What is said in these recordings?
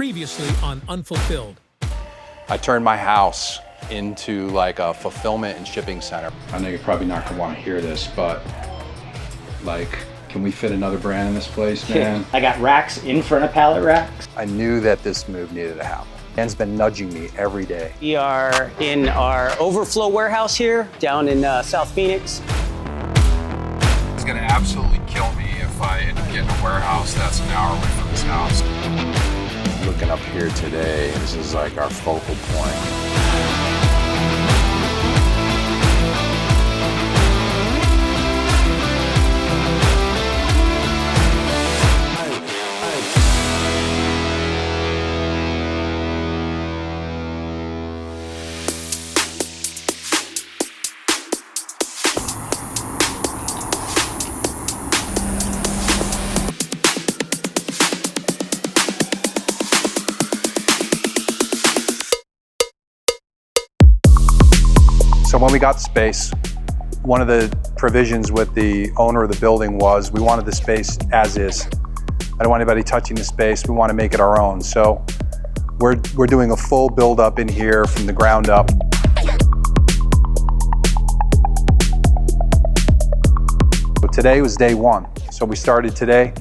Previously on Unfulfilled. I turned my house into like a fulfillment and shipping center. I know you're probably not gonna want to hear this, but like, can we fit another brand in this place, man? I got racks in front of pallet racks. I knew that this move needed to happen. Dan's been nudging me every day. We are in our overflow warehouse here down in South Phoenix. It's gonna absolutely kill me if I end up getting a warehouse that's an hour away from this house. Looking up here today, this is like our focal point. So when we got the space, one of the provisions with the owner of the building was we wanted the space as is. I don't want anybody touching the space. We want to make it our own. So we're doing a full build up in here from the ground up. So today was day one. So we started today,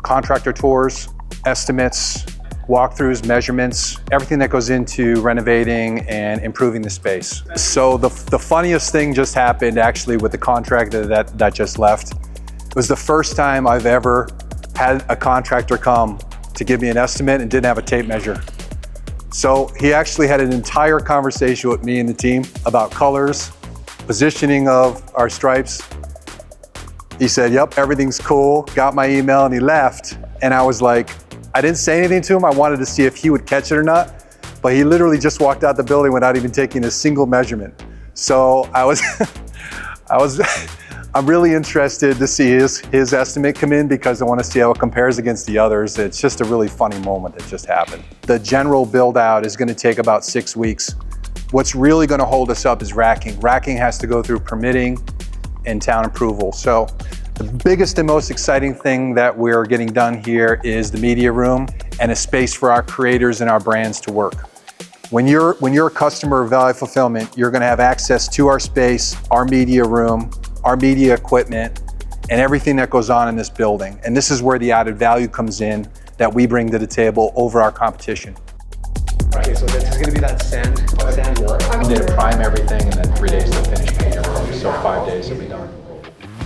contractor tours, estimates, walkthroughs, measurements, everything that goes into renovating and improving the space. So the funniest thing just happened actually with the contractor that just left. It was the first time I've ever had a contractor come to give me an estimate and didn't have a tape measure. So he actually had an entire conversation with me and the team about colors, positioning of our stripes. He said, yep, everything's cool, got my email, and he left. And I was like, I didn't say anything to him. I wanted to see if he would catch it or not, but he literally just walked out the building without even taking a single measurement. So I'm really interested to see his estimate come in because I want to see how it compares against the others. It's just a really funny moment that just happened. The general build out is going to take about 6 weeks. What's really going to hold us up is racking. Racking has to go through permitting and town approval. So the biggest and most exciting thing that we're getting done here is the media room and a space for our creators and our brands to work. When you're a customer of Value Fulfillment, you're gonna have access to our space, our media room, our media equipment, and everything that goes on in this building. And this is where the added value comes in that we bring to the table over our competition. Okay, so this is gonna be that sand work. Monday to prime everything and then 3 days to finish media room, so 5 days will be done.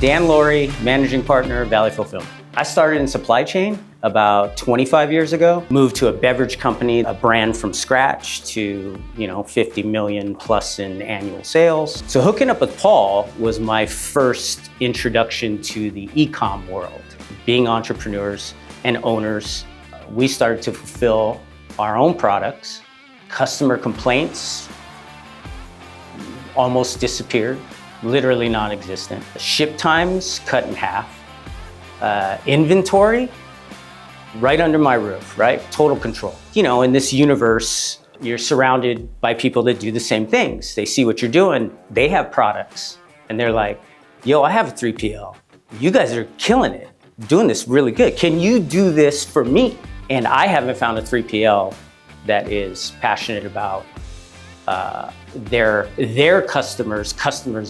Dan Laurie, managing partner of Value Fulfillment. I started in supply chain about 25 years ago, moved to a beverage company, a brand from scratch to, 50 million plus in annual sales. So hooking up with Paul was my first introduction to the e-com world. Being entrepreneurs and owners, we started to fulfill our own products. Customer complaints almost disappeared. Literally non-existent. Ship times cut in half. Inventory, right under my roof, right? Total control. In this universe, you're surrounded by people that do the same things. They see what you're doing, they have products, and they're like, yo, I have a 3PL. You guys are killing it, doing this really good. Can you do this for me? And I haven't found a 3PL that is passionate about their customers'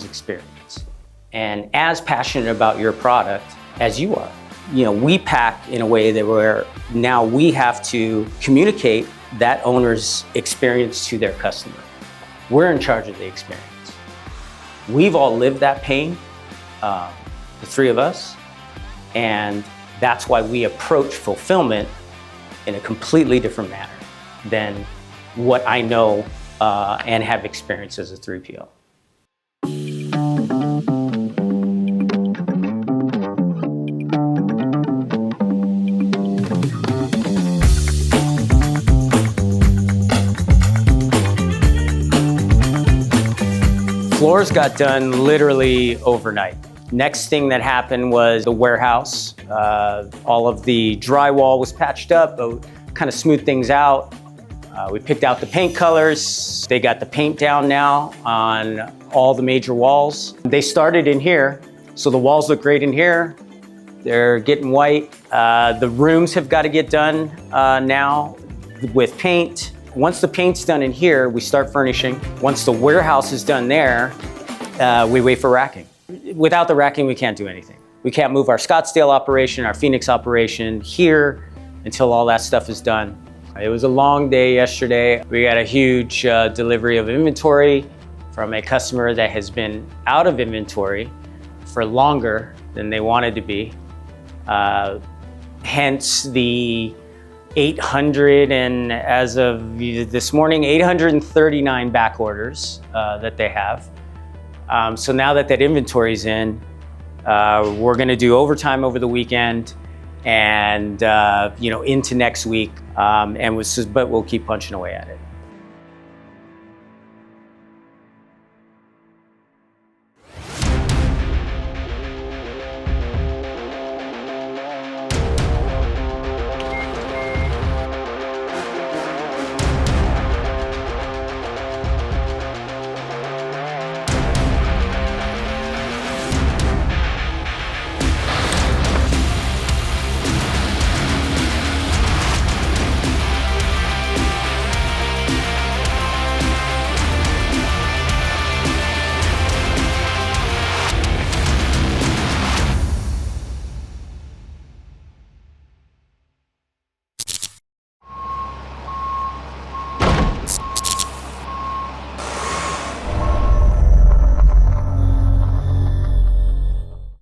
experience, and as passionate about your product as you are. We pack in a way that where now we have to communicate that owner's experience to their customer. We're in charge of the experience. We've all lived that pain, the three of us, and that's why we approach fulfillment in a completely different manner than what I know and have experienced as a 3PL. Floors got done literally overnight. Next thing that happened was the warehouse. All of the drywall was patched up, but kind of smoothed things out. We picked out the paint colors. They got the paint down now on all the major walls. They started in here, so the walls look great in here. They're getting white. The rooms have got to get done now. with paint. Once the paint's done in here, we start furnishing. Once the warehouse is done there, we wait for racking. Without the racking, we can't do anything. We can't move our Scottsdale operation, our Phoenix operation here until all that stuff is done. It was a long day yesterday. We got a huge delivery of inventory from a customer that has been out of inventory for longer than they wanted to be. Hence the 800 and as of this morning, 839 back orders that they have. So now that inventory's in, we're gonna do overtime over the weekend and into next week, but we'll keep punching away at it.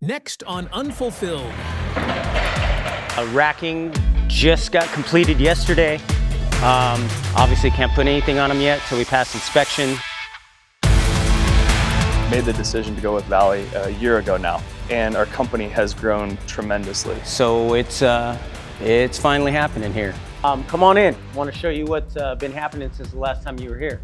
Next on Unfulfilled. Racking just got completed yesterday. Obviously can't put anything on them yet till we pass inspection. Made the decision to go with Valley a year ago now, and our company has grown tremendously. So it's finally happening here. Come on in. I want to show you what's been happening since the last time you were here.